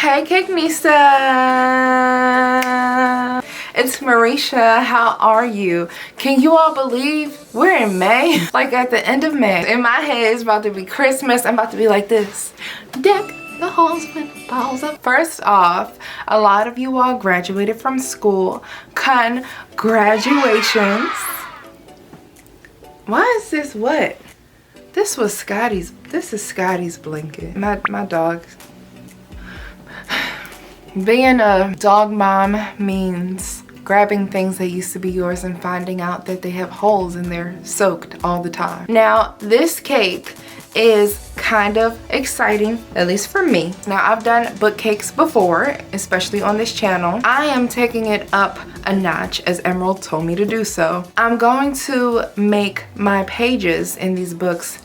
Hey Kitchenaid, it's Marisha. How are you? Can you all believe we're in May? Like at the end of May. In my head it's about to be Christmas. I'm about to be like this. Deck the halls with balls up. First off, a lot of you all graduated from school. Congratulations. Why is this what? This was Scotty's. This is Scotty's blanket. My dog. Being a dog mom means grabbing things that used to be yours and finding out that they have holes and they're soaked all the time. Now, this cake is kind of exciting, at least for me. Now, I've done book cakes before, especially on this channel. I am taking it up a notch as Emerald told me to do so. I'm going to make my pages in these books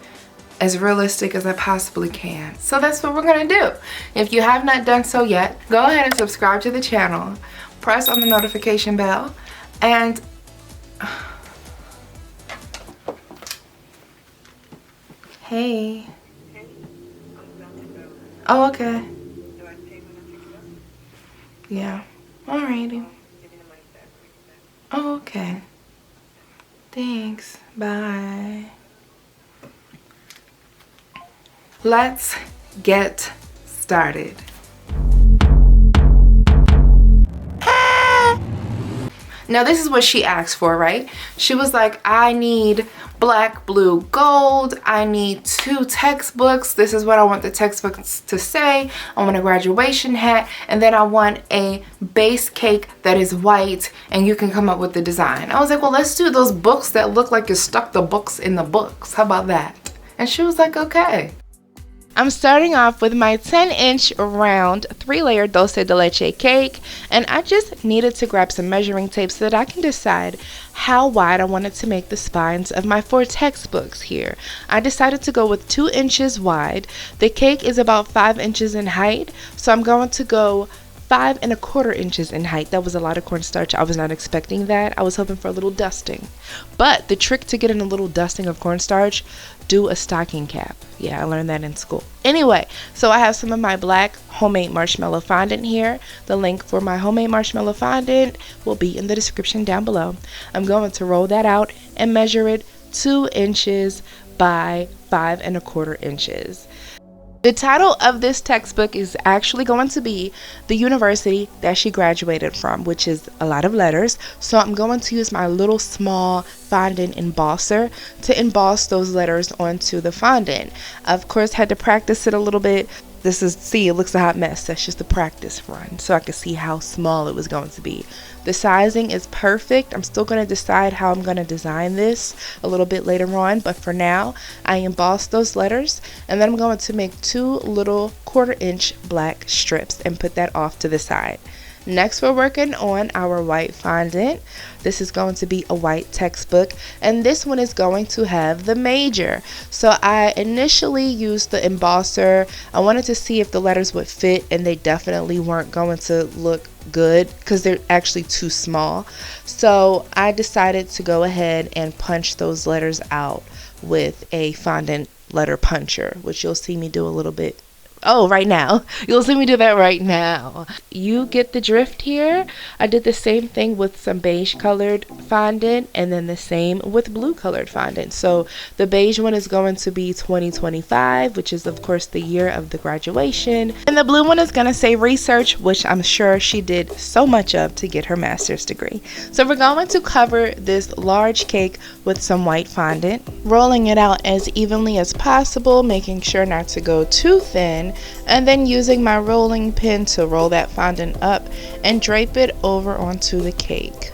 as realistic as I possibly can. So that's what we're gonna do. If you have not done so yet, go ahead and subscribe to the channel, press on the notification bell, and hey. Oh, okay. Yeah. Alrighty. Oh, okay. Thanks. Bye. Let's get started. Now this is what she asked for, right? She was like, I need black, blue, gold. I need 2 textbooks. This is what I want the textbooks to say. I want a graduation hat, and then I want a base cake that is white, and you can come up with the design. I was like, well, let's do those books that look like you stuck the books in the books. How about that? And she was like, okay. I'm starting off with my 10-inch round 3-layer dulce de leche cake, and I just needed to grab some measuring tape so that I can decide how wide I wanted to make the spines of my 4 textbooks here. I decided to go with 2 inches wide. The cake is about 5 inches in height, so I'm going to go 5 1/4 inches in height. That was a lot of cornstarch. I was not expecting that. I was hoping for a little dusting. But the trick to getting a little dusting of cornstarch, do a stocking cap. Yeah, I learned that in school. Anyway, so I have some of my black homemade marshmallow fondant here. The link for my homemade marshmallow fondant will be in the description down below. I'm going to roll that out and measure it 2 inches by 5 1/4 inches. The title of this textbook is actually going to be the university that she graduated from, which is a lot of letters. So I'm going to use my little small fondant embosser to emboss those letters onto the fondant. Of course, had to practice it a little bit. This is, see, it looks a hot mess. That's just a practice run so I could see how small it was going to be. The sizing is perfect. I'm still going to decide how I'm going to design this a little bit later on, but for now I embossed those letters, and then I'm going to make 2 little 1/4 inch black strips and put that off to the side. Next, we're working on our white fondant. This is going to be a white textbook, and this one is going to have the major. So I initially used the embosser. I wanted to see if the letters would fit, and they definitely weren't going to look good because they're actually too small. So I decided to go ahead and punch those letters out with a fondant letter puncher, which you'll see me do a little bit. Oh, right now. You'll see me do that right now. You get the drift here. I did the same thing with some beige colored fondant, and then the same with blue colored fondant. So the beige one is going to be 2025, which is of course the year of the graduation. And the blue one is going to say research, which I'm sure she did so much of to get her master's degree. So we're going to cover this large cake with some white fondant, rolling it out as evenly as possible, making sure not to go too thin, and then using my rolling pin to roll that fondant up and drape it over onto the cake.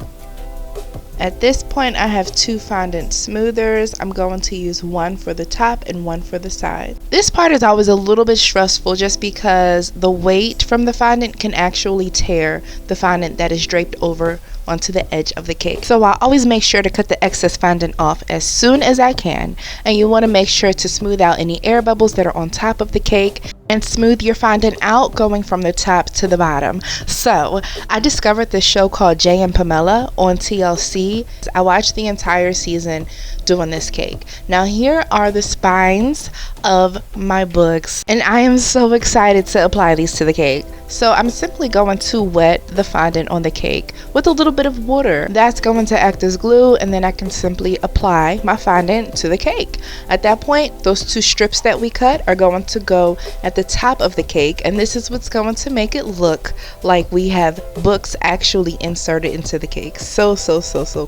At this point, I have 2 fondant smoothers. I'm going to use one for the top and one for the side. This part is always a little bit stressful just because the weight from the fondant can actually tear the fondant that is draped over onto the edge of the cake. So I always make sure to cut the excess fondant off as soon as I can, and you want to make sure to smooth out any air bubbles that are on top of the cake and smooth your fondant out going from the top to the bottom. So I discovered this show called Jay and Pamela on TLC. I watched the entire season doing this cake. Now here are the spines of my books, and I am so excited to apply these to the cake. So I'm simply going to wet the fondant on the cake with a little bit of water. That's going to act as glue, and then I can simply apply my fondant to the cake. At that point, those 2 strips that we cut are going to go at the top of the cake, and this is what's going to make it look like we have books actually inserted into the cake. So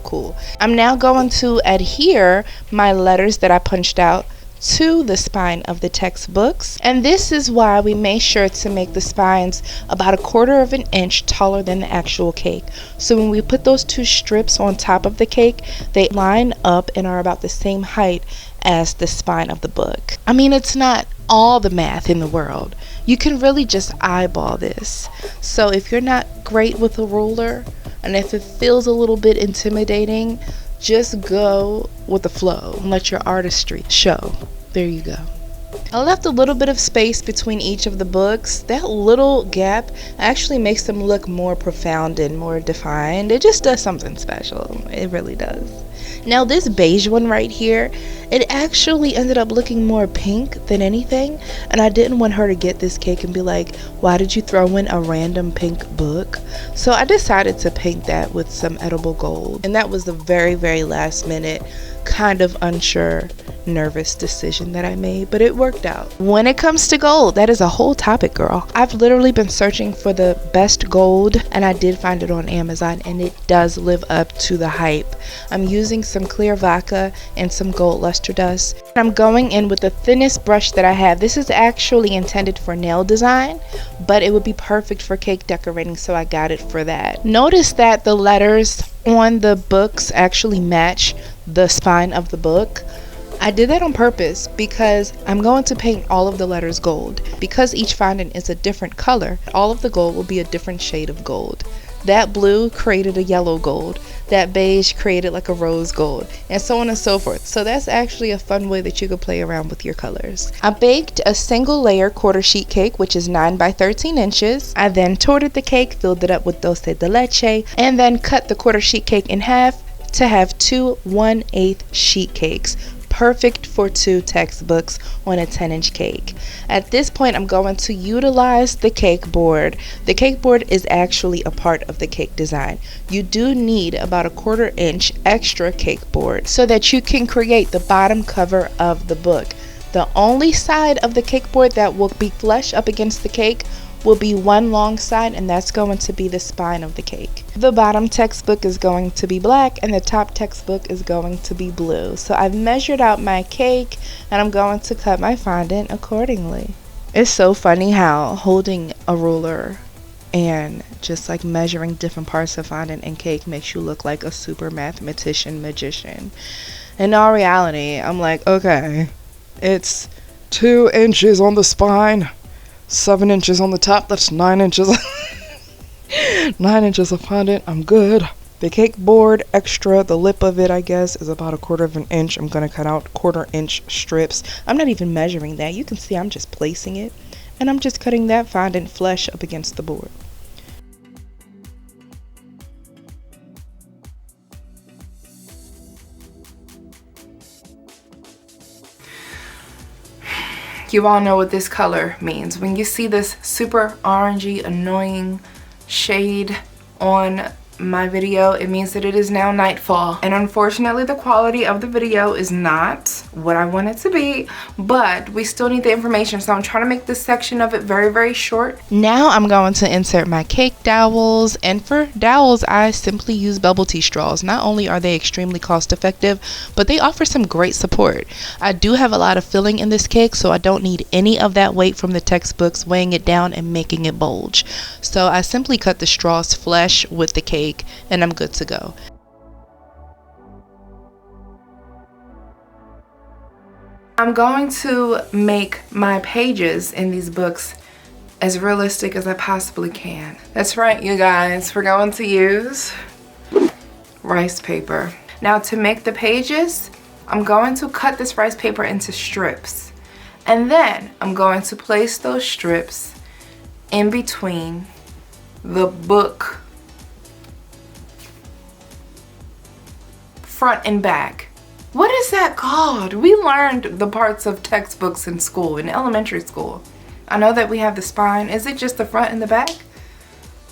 cool. I'm now going to adhere my letters that I punched out to the spine of the textbooks, and this is why we made sure to make the spines about 1/4 of an inch taller than the actual cake. So when we put those 2 strips on top of the cake, they line up and are about the same height as the spine of the book. I mean, it's not all the math in the world. You can really just eyeball this. So if you're not great with a ruler, and if it feels a little bit intimidating, just go with the flow and let your artistry show. There you go. I left a little bit of space between each of the books. That little gap actually makes them look more profound and more defined. It just does something special. It really does. Now this beige one right here, it actually ended up looking more pink than anything, and I didn't want her to get this cake and be like, why did you throw in a random pink book? So I decided to paint that with some edible gold, and that was the very last minute, kind of unsure, nervous decision that I made, but it worked out. When it comes to gold, that is a whole topic, girl. I've literally been searching for the best gold, and I did find it on Amazon, and it does live up to the hype. I'm using some clear vodka and some gold luster dust. I'm going in with the thinnest brush that I have. This is actually intended for nail design, but it would be perfect for cake decorating, so I got it for that. Notice that the letters on the books actually match the spine of the book. I did that on purpose because I'm going to paint all of the letters gold. Because each fondant is a different color, all of the gold will be a different shade of gold. That blue created a yellow gold, that beige created like a rose gold, and so on and so forth. So that's actually a fun way that you could play around with your colors. I baked a single layer 1/4 sheet cake, which is 9 by 13 inches. I then torted the cake, filled it up with dulce de leche, and then cut the 1/4 sheet cake in half to have 2 1/8 sheet cakes. Perfect for 2 textbooks on a 10-inch cake. At this point, I'm going to utilize the cake board. The cake board is actually a part of the cake design. You do need about 1/4 inch extra cake board so that you can create the bottom cover of the book. The only side of the cake board that will be flush up against the cake will be one long side, and that's going to be the spine of the cake. The bottom textbook is going to be black and the top textbook is going to be blue. So I've measured out my cake and I'm going to cut my fondant accordingly. It's so funny how holding a ruler and just like measuring different parts of fondant and cake makes you look like a super mathematician magician. In all reality, I'm like, okay, it's 2 inches on the spine, 7 inches on the top. That's 9 inches. 9 inches of fondant. I'm good. The cake board extra, the lip of it, I guess, is about 1/4 of an inch. I'm going to cut out 1/4 inch strips. I'm not even measuring that. You can see I'm just placing it, and I'm just cutting that fondant flush up against the board. You all know what this color means. When you see this super orangey, annoying shade on my video, it means that it is now nightfall, and unfortunately the quality of the video is not what I want it to be, but we still need the information, so I'm trying to make this section of it very short. Now I'm going to insert my cake dowels, and for dowels I simply use bubble tea straws. Not only are they extremely cost effective, but they offer some great support. I do have a lot of filling in this cake, so I don't need any of that weight from the textbooks weighing it down and making it bulge. So I simply cut the straws flush with the cake and I'm good to go. I'm going to make my pages in these books as realistic as I possibly can. That's right, you guys, we're going to use rice paper. Now to make the pages, I'm going to cut this rice paper into strips, and then I'm going to place those strips in between the book front and back. What is that called? We learned the parts of textbooks in school, in elementary school. I know that we have the spine. Is it just the front and the back?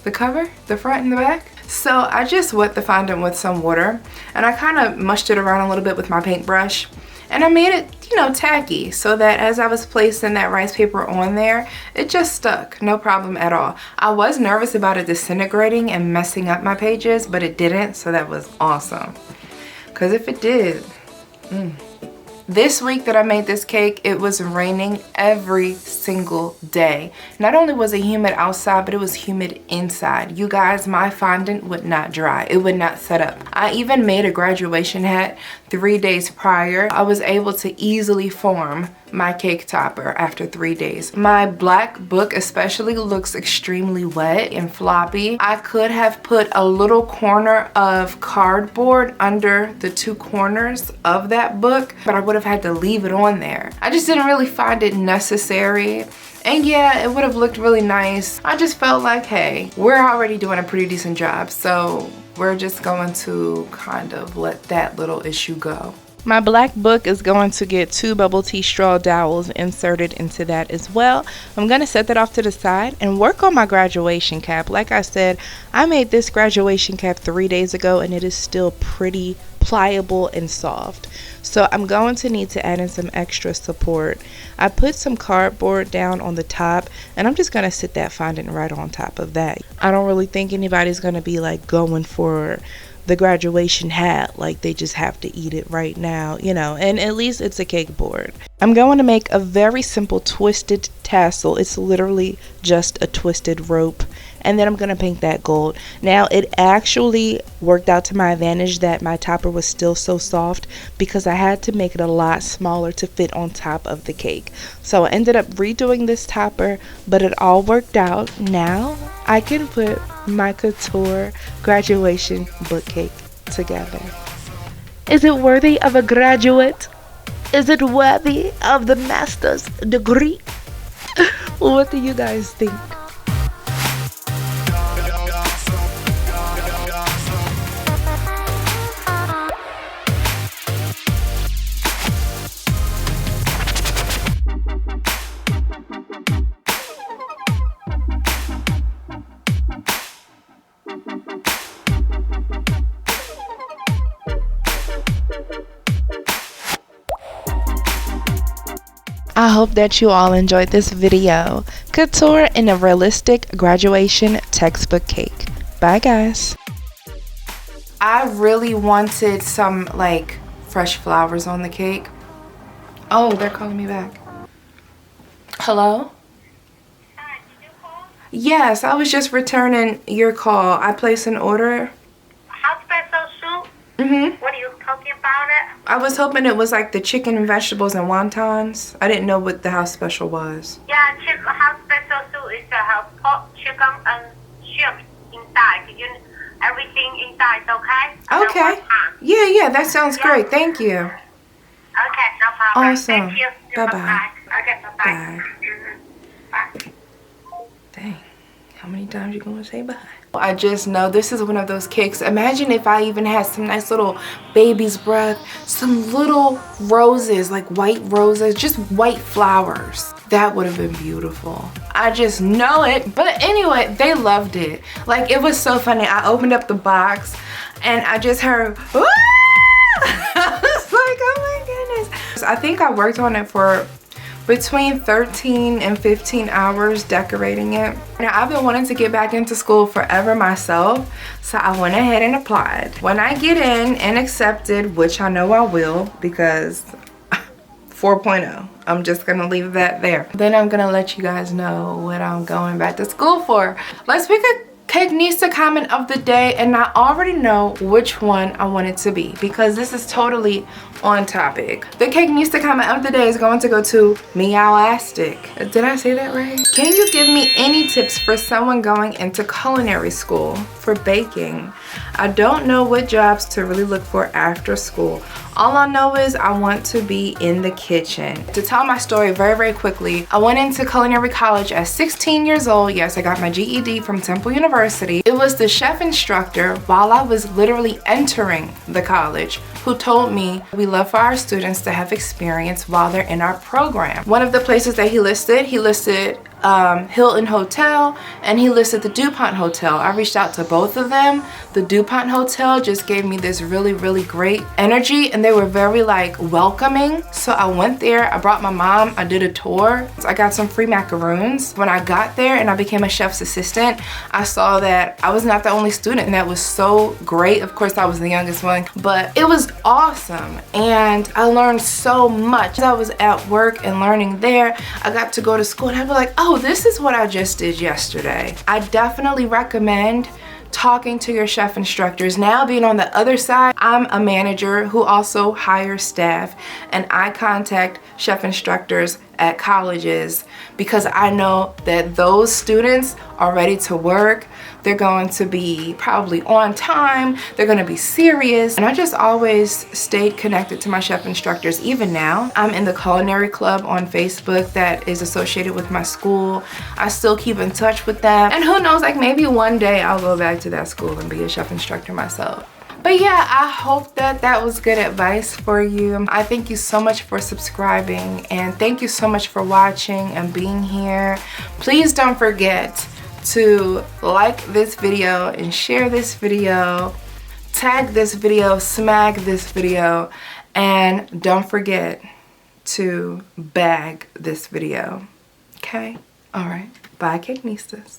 The cover? The front and the back? So I just wet the fondant with some water and I kind of mushed it around a little bit with my paintbrush. And I made it, you know, tacky so that as I was placing that rice paper on there, it just stuck, no problem at all. I was nervous about it disintegrating and messing up my pages, but it didn't, so that was awesome. Because if it did, This week that I made this cake, it was raining every single day. Not only was it humid outside, but it was humid inside. You guys, my fondant would not dry. It would not set up. I even made a graduation hat 3 days prior. I was able to easily form my cake topper after 3 days. My black book especially looks extremely wet and floppy. I could have put a little corner of cardboard under the 2 corners of that book, but I would have had to leave it on there. I just didn't really find it necessary. And yeah, it would have looked really nice. I just felt like, hey, we're already doing a pretty decent job, so we're just going to kind of let that little issue go. My black book is going to get 2 bubble tea straw dowels inserted into that as well. I'm going to set that off to the side and work on my graduation cap. Like I said, I made this graduation cap 3 days ago and it is still pretty pliable and soft. So I'm going to need to add in some extra support. I put some cardboard down on the top and I'm just going to sit that fondant right on top of that. I don't really think anybody's going to be like going for the graduation hat, like they just have to eat it right now, you know, and at least it's a cake board. I'm going to make a very simple twisted tassel. It's literally just a twisted rope, and then I'm going to paint that gold. Now it actually worked out to my advantage that my topper was still so soft because I had to make it a lot smaller to fit on top of the cake. So I ended up redoing this topper, but it all worked out. Now I can put my Couture graduation book cake together. Is it worthy of a graduate? Is it worthy of the master's degree? What do you guys think? I hope that you all enjoyed this video. Couture in a realistic graduation textbook cake. Bye guys. I really wanted some like fresh flowers on the cake. Oh, they're calling me back. Hello? Hi, did you call? Yes, I was just returning your call. I placed an order. Hot special soup? What are you talking about it? I was hoping it was like the chicken and vegetables and wontons. I didn't know what the house special was. Yeah, hot special soup is pork, chicken, and shrimp inside. Everything inside, okay? Okay. Yeah, that sounds great. Thank you. Okay, no problem. Awesome. Thank you. Bye-bye. Okay, bye-bye. Bye. Bye. Dang, how many times you gonna say bye? I just know this is one of those cakes. Imagine if I even had some nice little baby's breath, some little roses, like white roses, just white flowers. That would have been beautiful. I just know it. But anyway, they loved it. Like, it was so funny. I opened up the box and I just heard, "Wah!" I was like, oh my goodness. I think I worked on it for between 13 and 15 hours decorating it. Now, I've been wanting to get back into school forever myself, so I went ahead and applied. When I get in and accepted, which I know I will because 4.0, I'm just gonna leave that there. Then I'm gonna let you guys know what I'm going back to school for. Let's pick a Kitchenaid comment of the day, and I already know which one I want it to be because this is totally on topic. The Kitchenaid comment of the day is going to go to Meowistic. Did I say that right? Can you give me any tips for someone going into culinary school for baking? I don't know what jobs to really look for after school. All I know is I want to be in the kitchen. To tell my story very, very quickly, I went into culinary college at 16 years old. Yes, I got my GED from Temple University. It was the chef instructor while I was literally entering the college who told me we love for our students to have experience while they're in our program. One of the places that he listed Hilton Hotel, and he listed the DuPont Hotel. I reached out to both of them. The DuPont Hotel just gave me this really, really great energy, and they were very like welcoming. So I went there, I brought my mom, I did a tour. So I got some free macaroons. When I got there and I became a chef's assistant, I saw that I was not the only student, and that was so great. Of course, I was the youngest one, but it was awesome, and I learned so much. I was at work and learning there. I got to go to school, and I'd be like, oh, this is what I just did yesterday. I definitely recommend talking to your chef instructors. Now, being on the other side, I'm a manager who also hires staff, and I contact chef instructors at colleges because I know that those students are ready to work. They're going to be probably on time. They're going to be serious. And I just always stayed connected to my chef instructors. Even now, I'm in the Culinary Club on Facebook that is associated with my school. I still keep in touch with them. And who knows, like maybe one day I'll go back to that school and be a chef instructor myself. But yeah, I hope that that was good advice for you. I thank you so much for subscribing, and thank you so much for watching and being here. Please don't forget to like this video and share this video, tag this video, smack this video, and don't forget to bag this video. Okay? All right. Bye, Cake Nistas.